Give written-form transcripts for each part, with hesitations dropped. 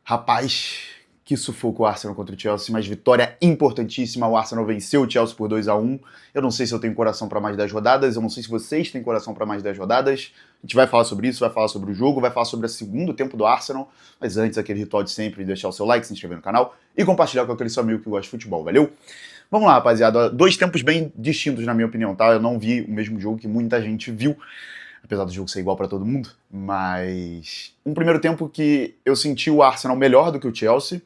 Rapaz, que sufoco o Arsenal contra o Chelsea, mas vitória importantíssima. O Arsenal venceu o Chelsea por 2-1. Eu não sei se eu tenho coração para mais 10 rodadas, eu não sei se vocês têm coração para mais 10 rodadas. A gente vai falar sobre isso, vai falar sobre o jogo, vai falar sobre o segundo tempo do Arsenal. Mas antes, aquele ritual de sempre, deixar o seu like, se inscrever no canal e compartilhar com aquele seu amigo que gosta de futebol, valeu? Vamos lá, rapaziada. Dois tempos bem distintos, na minha opinião, tá? Eu não vi o mesmo jogo que muita gente viu, apesar do jogo ser igual para todo mundo, mas um primeiro tempo que eu senti o Arsenal melhor do que o Chelsea,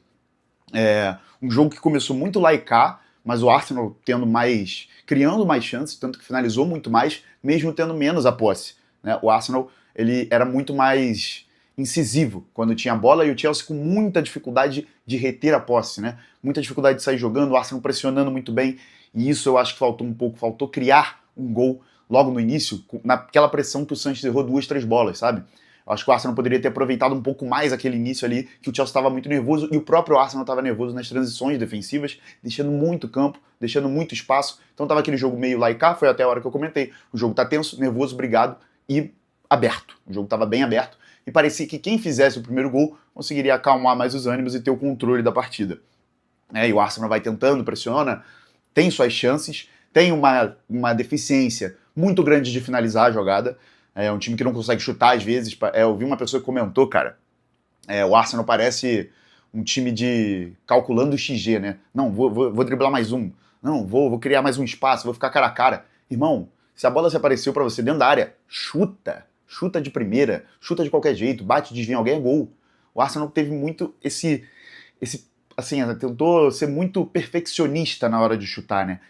um jogo que começou muito lá e cá, mas o Arsenal criando mais chances, tanto que finalizou muito mais, mesmo tendo menos a posse, né? O Arsenal, ele era muito mais incisivo quando tinha a bola, e o Chelsea com muita dificuldade de reter a posse, né? Muita dificuldade de sair jogando, o Arsenal pressionando muito bem, e isso eu acho que faltou um pouco, faltou criar um gol logo no início, naquela pressão que o Sanches errou 2, 3 bolas, sabe? Eu acho que o Arsenal poderia ter aproveitado um pouco mais aquele início ali, que o Chelsea estava muito nervoso, e o próprio Arsenal estava nervoso nas transições defensivas, deixando muito campo, deixando muito espaço. Então estava aquele jogo meio lá e cá, foi até a hora que eu comentei. O jogo tá tenso, nervoso, brigado e aberto. O jogo estava bem aberto, e parecia que quem fizesse o primeiro gol conseguiria acalmar mais os ânimos e ter o controle da partida. E o Arsenal vai tentando, pressiona, tem suas chances, tem uma deficiência muito grande de finalizar a jogada. É um time que não consegue chutar às vezes. Eu vi uma pessoa que comentou, cara, o Arsenal parece um time de calculando o XG, né? Não, vou driblar mais um. Não, vou criar mais um espaço, vou ficar cara a cara. Irmão, se a bola se apareceu pra você dentro da área, chuta. Chuta de primeira, chuta de qualquer jeito, bate, desvia alguém, é gol. O Arsenal teve muito assim, tentou ser muito perfeccionista na hora de chutar, né?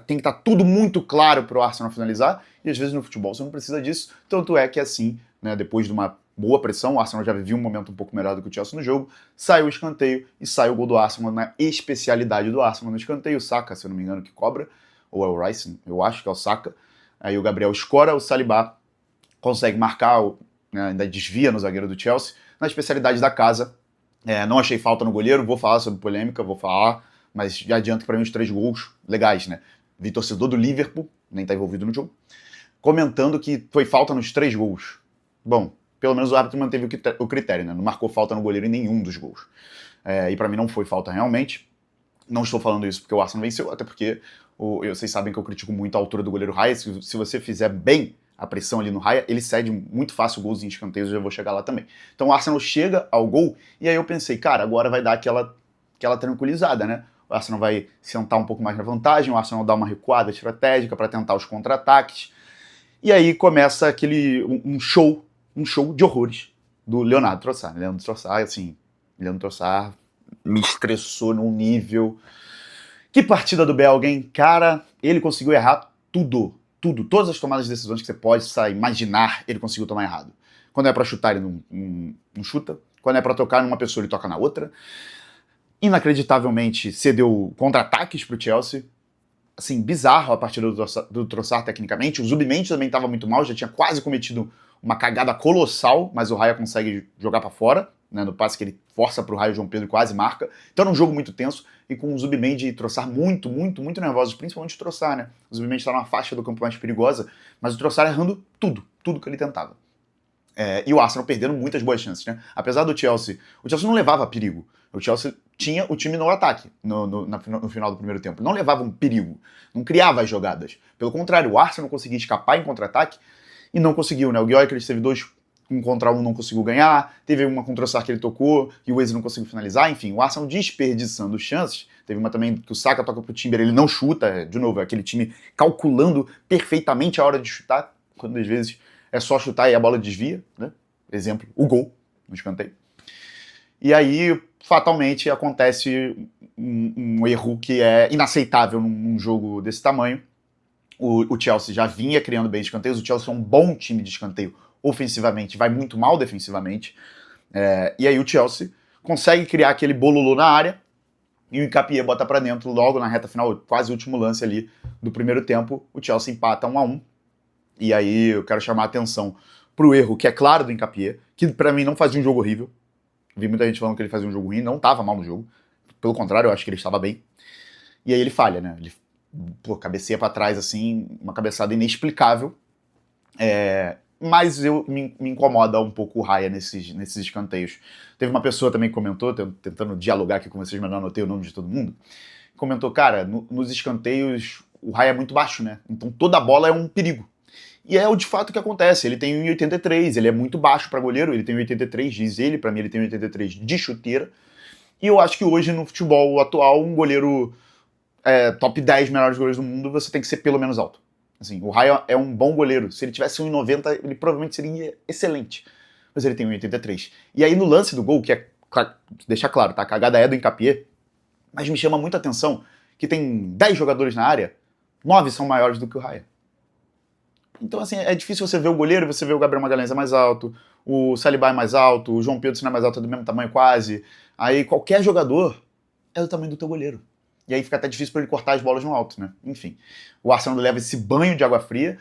Tem que estar tudo muito claro para o Arsenal finalizar, e às vezes no futebol você não precisa disso, tanto é que assim, né, depois de uma boa pressão, o Arsenal já vivia um momento um pouco melhor do que o Chelsea no jogo, saiu o escanteio e sai o gol do Arsenal na especialidade do Arsenal no escanteio, o Saka, se eu não me engano, que cobra, ou é o Rice, eu acho que é o Saka, aí o Gabriel escora, o Saliba consegue marcar, né, ainda desvia no zagueiro do Chelsea, na especialidade da casa. Não achei falta no goleiro, vou falar sobre polêmica, mas já adianto que para mim os 3 gols legais, né? Vi torcedor do Liverpool, nem tá envolvido no jogo, comentando que foi falta nos 3 gols. Bom, pelo menos o árbitro manteve o critério, né? Não marcou falta no goleiro em nenhum dos gols. E para mim não foi falta realmente. Não estou falando isso porque o Arsenal venceu, até porque vocês sabem que eu critico muito a altura do goleiro Raya. Se você fizer bem a pressão ali no Raya, ele cede muito fácil gols em escanteios, eu já vou chegar lá também. Então o Arsenal chega ao gol, e aí eu pensei, cara, agora vai dar aquela tranquilizada, né? O Arsenal vai sentar um pouco mais na vantagem, o Arsenal dá uma recuada estratégica para tentar os contra-ataques, e aí começa um show de horrores do Leandro Trossard. Leandro Trossard me estressou num nível... Que partida do Belga, hein? Cara, ele conseguiu errar tudo. Todas as tomadas de decisões que você possa imaginar, ele conseguiu tomar errado. Quando é pra chutar, ele não chuta. Quando é pra tocar numa pessoa, ele toca na outra. Inacreditavelmente, cedeu contra-ataques pro Chelsea. Assim, bizarro a partida do Trossard tecnicamente. O Zubimendi também estava muito mal, já tinha quase cometido uma cagada colossal, mas o Raya consegue jogar para fora, né, no passe que ele força pro Raio João Pedro e quase marca. Então era um jogo muito tenso, e com o Zubimendi e Trossard muito nervosos, principalmente o Trossard, né? O Zubimendi está numa faixa do campo mais perigosa, mas o Trossard errando tudo que ele tentava. E o Arsenal perdendo muitas boas chances, né? Apesar do Chelsea, o Chelsea não levava perigo. O Chelsea tinha o time no ataque no final do primeiro tempo. Não levava um perigo, não criava as jogadas. Pelo contrário, o Arsenal conseguia escapar em contra-ataque e não conseguiu, né? O Gyökeres teve 2 contra 1, não conseguiu ganhar, teve uma contra o Saka que ele tocou e o Eze não conseguiu finalizar. Enfim, o Arsenal desperdiçando chances. Teve uma também que o Saka toca pro Timber, ele não chuta. De novo, é aquele time calculando perfeitamente a hora de chutar, quando às vezes é só chutar e a bola desvia, né? Exemplo, o gol no escanteio. E aí, fatalmente, acontece um erro que é inaceitável num jogo desse tamanho. O Chelsea já vinha criando bem escanteios, o Chelsea é um bom time de escanteio ofensivamente, vai muito mal defensivamente. E aí o Chelsea consegue criar aquele bololô na área, e o Nkapie bota pra dentro logo na reta final, quase o último lance ali do primeiro tempo. O Chelsea empata 1-1. E aí eu quero chamar a atenção pro erro que é claro do Nkapie, que pra mim não fazia um jogo horrível. Vi muita gente falando que ele fazia um jogo ruim, não tava mal no jogo. Pelo contrário, eu acho que ele estava bem. E aí ele falha, né? Ele cabeceia pra trás, assim, uma cabeçada inexplicável. mas me incomoda um pouco o Raya nesses escanteios. Teve uma pessoa também que comentou, tentando dialogar aqui com vocês, mas não anotei o nome de todo mundo, comentou, cara, nos escanteios o Raya é muito baixo, né? Então toda bola é um perigo. E é de fato o que acontece. Ele tem 1,83, ele é muito baixo para goleiro, ele tem 1,83, diz ele, para mim ele tem 1,83 de chuteira. E eu acho que hoje no futebol atual, um goleiro top 10 melhores goleiros do mundo, você tem que ser pelo menos alto. Assim, o Raya é um bom goleiro. Se ele tivesse 1,90, ele provavelmente seria excelente. Mas ele tem 1,83. E aí no lance do gol, que é, deixa claro, tá? A cagada é do Hincapié, mas me chama muita atenção que tem 10 jogadores na área, 9 são maiores do que o Raya. Então, assim, é difícil você ver o goleiro, você vê o Gabriel Magalhães é mais alto, o Saliba é mais alto, o João Pedro, se não é mais alto, é do mesmo tamanho quase. Aí qualquer jogador é do tamanho do teu goleiro. E aí fica até difícil para ele cortar as bolas no alto, né? Enfim, o Arsenal leva esse banho de água fria,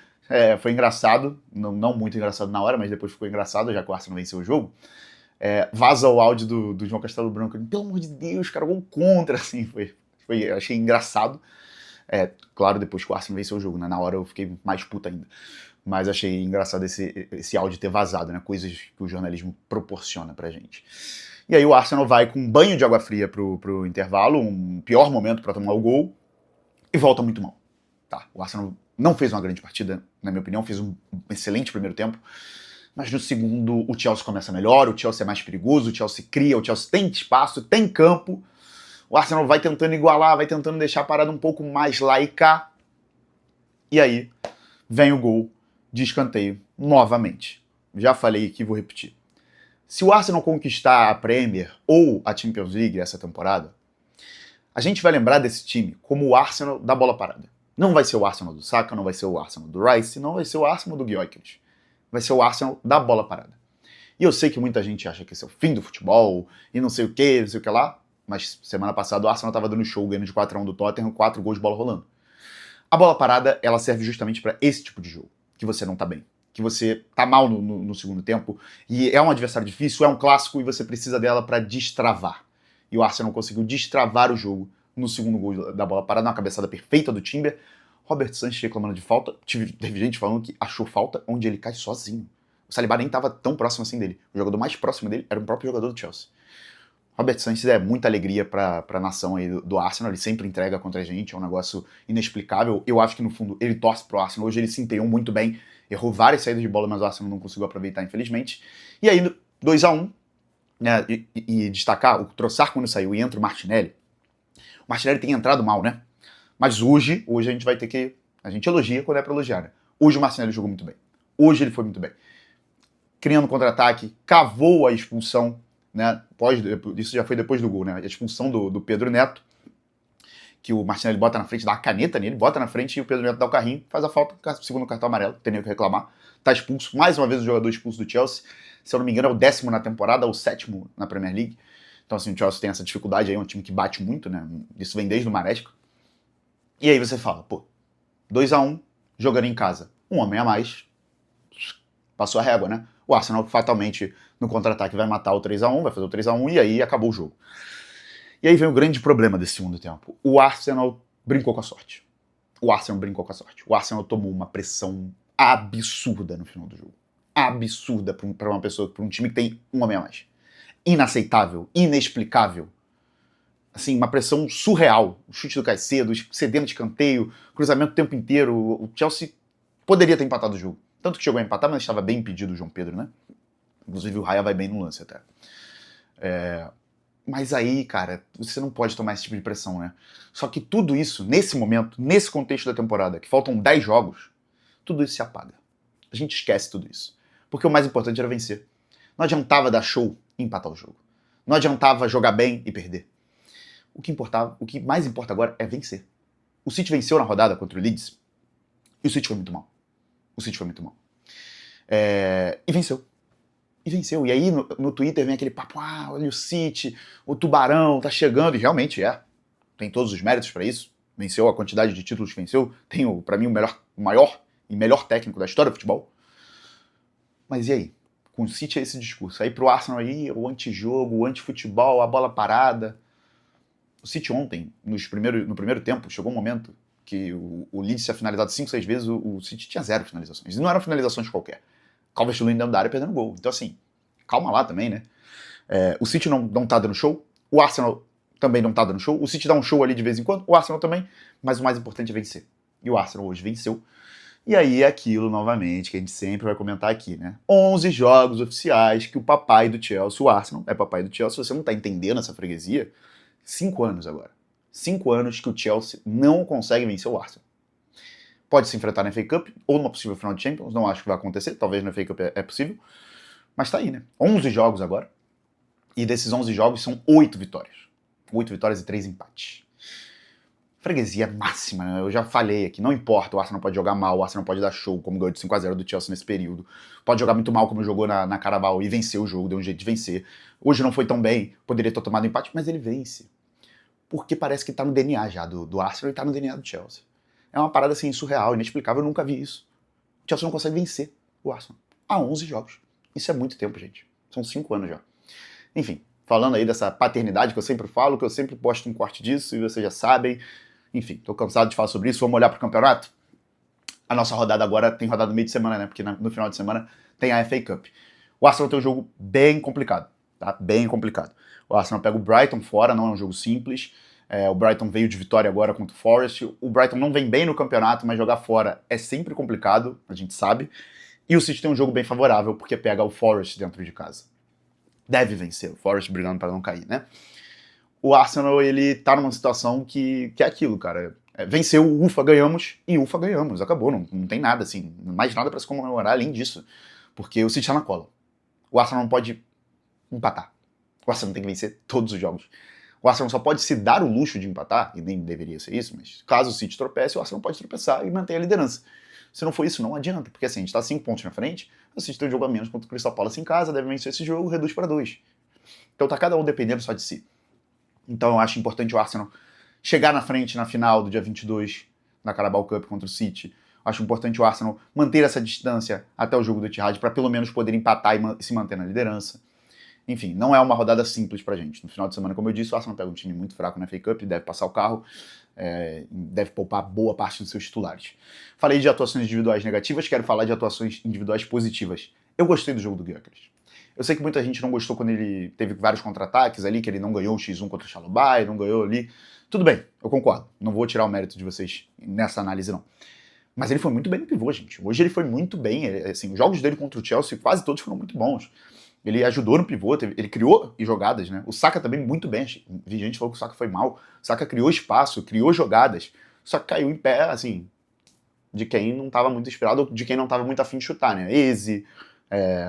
foi engraçado, não muito engraçado na hora, mas depois ficou engraçado, já que o Arsenal venceu o jogo. Vaza o áudio do João Castelo Branco, pelo amor de Deus, cara, gol contra, assim, achei engraçado. Claro, depois que o Arsenal venceu o jogo, né? Na hora eu fiquei mais puta ainda. Mas achei engraçado esse áudio ter vazado, né? Coisas que o jornalismo proporciona pra gente. E aí o Arsenal vai com um banho de água fria pro intervalo, um pior momento para tomar o gol, e volta muito mal. Tá, o Arsenal não fez uma grande partida, na minha opinião, fez um excelente primeiro tempo, mas no segundo o Chelsea começa melhor, o Chelsea é mais perigoso, o Chelsea cria, o Chelsea tem espaço, tem campo, o Arsenal vai tentando igualar, vai tentando deixar a parada um pouco mais lá e cá, e aí vem o gol de escanteio novamente. Já falei aqui, vou repetir. Se o Arsenal conquistar a Premier ou a Champions League essa temporada, a gente vai lembrar desse time como o Arsenal da bola parada. Não vai ser o Arsenal do Saka, não vai ser o Arsenal do Rice, não vai ser o Arsenal do Gyökeres. Vai ser o Arsenal da bola parada. E eu sei que muita gente acha que esse é o fim do futebol, e não sei o que, não sei o que lá, mas semana passada o Arsenal estava dando show, ganhando de 4-1 do Tottenham, 4 gols de bola rolando. A bola parada, ela serve justamente para esse tipo de jogo, que você não tá bem, que você tá mal no segundo tempo, e é um adversário difícil, é um clássico, e você precisa dela para destravar. E o Arsenal conseguiu destravar o jogo no segundo gol da bola parada, uma cabeçada perfeita do Timber. Robert Sanchez reclamando de falta, teve gente falando que achou falta onde ele cai sozinho. O Saliba nem tava tão próximo assim dele. O jogador mais próximo dele era o próprio jogador do Chelsea. Robert Sanchez é muita alegria pra nação aí do Arsenal, ele sempre entrega contra a gente, é um negócio inexplicável. Eu acho que no fundo ele torce pro Arsenal, hoje ele se empenhou muito bem, errou várias saídas de bola, mas o Arsenal não conseguiu aproveitar, infelizmente. E aí, 2-1, né, e destacar, o Trossard quando saiu e entra o Martinelli tem entrado mal, né? Mas hoje a gente vai ter que... A gente elogia quando é pra elogiar, né? Hoje o Martinelli jogou muito bem. Hoje ele foi muito bem. Criando contra-ataque, cavou a expulsão, né? Isso já foi depois do gol, né? A expulsão do Pedro Neto, que o Martinelli bota na frente, dá uma caneta nele, bota na frente e o Pedro Neto dá o carrinho, faz a falta, segundo cartão amarelo, não tem nem o que reclamar. Tá expulso, mais uma vez o jogador expulso do Chelsea. Se eu não me engano é o 10º na temporada, ou o 7º na Premier League. Então assim, o Chelsea tem essa dificuldade aí, é um time que bate muito, né? Isso vem desde o Maresca. E aí você fala, 2-1, jogando em casa. Um homem a mais, passou a régua, né? O Arsenal fatalmente no contra-ataque vai matar o 3-1, vai fazer o 3-1 e aí acabou o jogo. E aí vem o grande problema desse segundo tempo. O Arsenal brincou com a sorte. O Arsenal tomou uma pressão absurda no final do jogo. Absurda para uma pessoa, para um time que tem um homem a mais. Inaceitável, inexplicável. Assim, uma pressão surreal. O chute do Caicedo, cedendo de escanteio, cruzamento o tempo inteiro. O Chelsea poderia ter empatado o jogo. Tanto que chegou a empatar, mas estava bem impedido o João Pedro, né? Inclusive o Raya vai bem no lance até. Mas aí, cara, você não pode tomar esse tipo de pressão, né? Só que tudo isso, nesse momento, nesse contexto da temporada, que faltam 10 jogos, tudo isso se apaga. A gente esquece tudo isso. Porque o mais importante era vencer. Não adiantava dar show e empatar o jogo. Não adiantava jogar bem e perder. O que mais importa agora é vencer. O City venceu na rodada contra o Leeds e o City foi muito mal. E venceu. E aí no Twitter vem aquele papo, olha o City, o Tubarão tá chegando, e realmente tem todos os méritos para isso, venceu a quantidade de títulos que venceu, tem para mim o maior e melhor técnico da história do futebol. Mas e aí? Com o City é esse discurso, aí pro Arsenal aí, o antijogo, o antifutebol, a bola parada. O City ontem, no primeiro tempo, chegou um momento que o Leeds tinha finalizado 5, 6 vezes, o City tinha 0 finalizações, e não eram finalizações qualquer. Calvert-Lewin dentro da área perdendo gol. Então assim, calma lá também, né? O City não tá dando show, o Arsenal também não tá dando show, o City dá um show ali de vez em quando, o Arsenal também, mas o mais importante é vencer. E o Arsenal hoje venceu. E aí é aquilo, novamente, que a gente sempre vai comentar aqui, né? 11 jogos oficiais que o papai do Chelsea, o Arsenal, é papai do Chelsea, se você não tá entendendo essa freguesia, 5 anos agora. 5 anos que o Chelsea não consegue vencer o Arsenal. Pode se enfrentar na FA Cup ou numa possível final de Champions, não acho que vai acontecer, talvez na FA Cup é possível, mas tá aí, né? 11 jogos agora, e desses 11 jogos são 8 vitórias. 8 vitórias e 3 empates. Freguesia máxima, né? Eu já falei aqui, não importa, o Arsenal pode jogar mal, o Arsenal pode dar show, como ganhou de 5-0 do Chelsea nesse período, pode jogar muito mal como jogou na Carabao e venceu o jogo, deu um jeito de vencer. Hoje não foi tão bem, poderia ter tomado empate, mas ele vence. Porque parece que tá no DNA já do Arsenal e tá no DNA do Chelsea. É uma parada assim surreal, inexplicável, eu nunca vi isso. O Chelsea não consegue vencer o Arsenal há 11 jogos. Isso é muito tempo, gente. São 5 anos já. Enfim, falando aí dessa paternidade que eu sempre falo, que eu sempre posto um corte disso, e vocês já sabem. Enfim, tô cansado de falar sobre isso, vamos olhar pro campeonato? A nossa rodada agora tem rodada no meio de semana, né? Porque no final de semana tem a FA Cup. O Arsenal tem um jogo bem complicado, tá? Bem complicado. O Arsenal pega o Brighton fora, não é um jogo simples. O Brighton veio de vitória agora contra o Forest. O Brighton não vem bem no campeonato, mas jogar fora é sempre complicado, a gente sabe. E o City tem um jogo bem favorável, porque pega o Forest dentro de casa. Deve vencer, o Forest brigando para não cair, né? O Arsenal, ele tá numa situação que é aquilo, cara. Venceu, ufa, ganhamos, e ufa, ganhamos, acabou, não tem nada, assim, mais nada pra se comemorar além disso, porque o City tá na cola. O Arsenal não pode empatar. O Arsenal tem que vencer todos os jogos. O Arsenal só pode se dar o luxo de empatar, e nem deveria ser isso, mas caso o City tropece, o Arsenal pode tropeçar e manter a liderança. Se não for isso, não adianta, porque assim, a gente tá 5 pontos na frente, o City tem um jogo a menos contra o Crystal Palace em casa, deve vencer esse jogo, reduz para 2. Então tá cada um dependendo só de si. Então eu acho importante o Arsenal chegar na frente na final do dia 22 na Carabao Cup contra o City. Acho importante o Arsenal manter essa distância até o jogo do Etihad para pelo menos poder empatar e se manter na liderança. Enfim, não é uma rodada simples pra gente. No final de semana, como eu disse, o Arsenal pega um time muito fraco na FA Cup, deve passar o carro, deve poupar boa parte dos seus titulares. Falei de atuações individuais negativas, quero falar de atuações individuais positivas. Eu gostei do jogo do Gyökeres. Eu sei que muita gente não gostou quando ele teve vários contra-ataques ali, que ele não ganhou o X1 contra o Chalobah, não ganhou ali. Tudo bem, eu concordo. Não vou tirar o mérito de vocês nessa análise, não. Mas ele foi muito bem no pivô, gente. Hoje ele foi muito bem. Assim, os jogos dele contra o Chelsea, quase todos foram muito bons. Ele ajudou no pivô, ele criou jogadas, né? O Saka também muito bem. Vi gente falou que o Saka foi mal. O Saka criou espaço, criou jogadas. Só que caiu em pé, assim, de quem não estava muito inspirado, de quem não estava muito afim de chutar, né? Eze,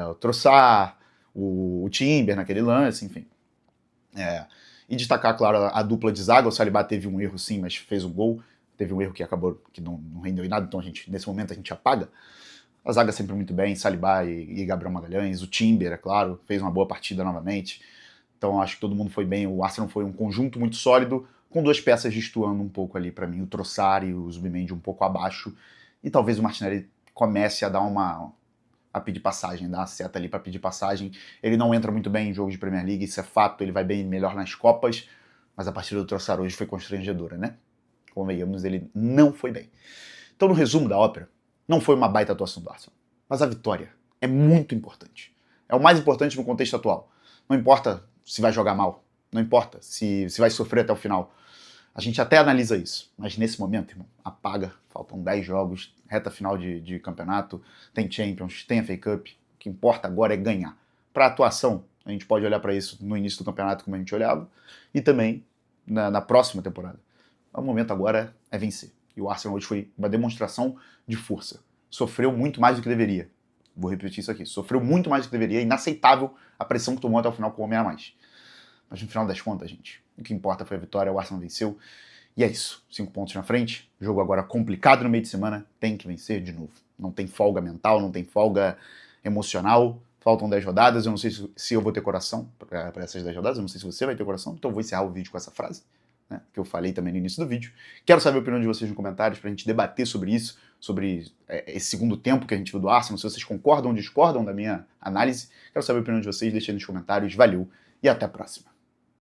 o Trossard, o Timber naquele lance, enfim. E destacar, claro, a dupla de zaga. O Saliba teve um erro sim, mas fez um gol. Teve um erro que acabou, que não rendeu em nada, então nesse momento a gente apaga. A zaga sempre muito bem, Saliba e Gabriel Magalhães. O Timber, é claro, fez uma boa partida novamente. Então acho que todo mundo foi bem. O Arsenal foi um conjunto muito sólido, com duas peças destoando um pouco ali para mim. O Trossard e o Zubimendi um pouco abaixo. E talvez o Martinelli comece a dar a pedir passagem, dar a seta ali para pedir passagem. Ele não entra muito bem em jogos de Premier League, isso é fato, ele vai bem melhor nas Copas, mas a partida do Trossard hoje foi constrangedora, né? Convenhamos, ele não foi bem. Então, no resumo da ópera, não foi uma baita atuação do Arsenal, mas a vitória é muito importante. É o mais importante no contexto atual. Não importa se vai jogar mal, não importa se vai sofrer até o final. A gente até analisa isso, mas nesse momento, irmão, apaga. Faltam 10 jogos, reta final de campeonato, tem Champions, tem FA Cup. O que importa agora é ganhar. Para atuação, a gente pode olhar para isso no início do campeonato, como a gente olhava, e também na próxima temporada. O momento agora é vencer. E o Arsenal hoje foi uma demonstração de força. Sofreu muito mais do que deveria. Vou repetir isso aqui. Sofreu muito mais do que deveria. Inaceitável a pressão que tomou até o final com o homem a mais. Mas no final das contas, gente, o que importa foi a vitória, o Arsenal venceu. E é isso, 5 pontos na frente, jogo agora complicado no meio de semana, tem que vencer de novo. Não tem folga mental, não tem folga emocional, faltam 10 rodadas, eu não sei se eu vou ter coração para essas 10 rodadas, eu não sei se você vai ter coração, então eu vou encerrar o vídeo com essa frase, né, que eu falei também no início do vídeo. Quero saber a opinião de vocês nos comentários pra gente debater sobre isso, sobre esse segundo tempo que a gente viu do Arsenal, se vocês concordam ou discordam da minha análise. Quero saber a opinião de vocês, deixem nos comentários, valeu e até a próxima.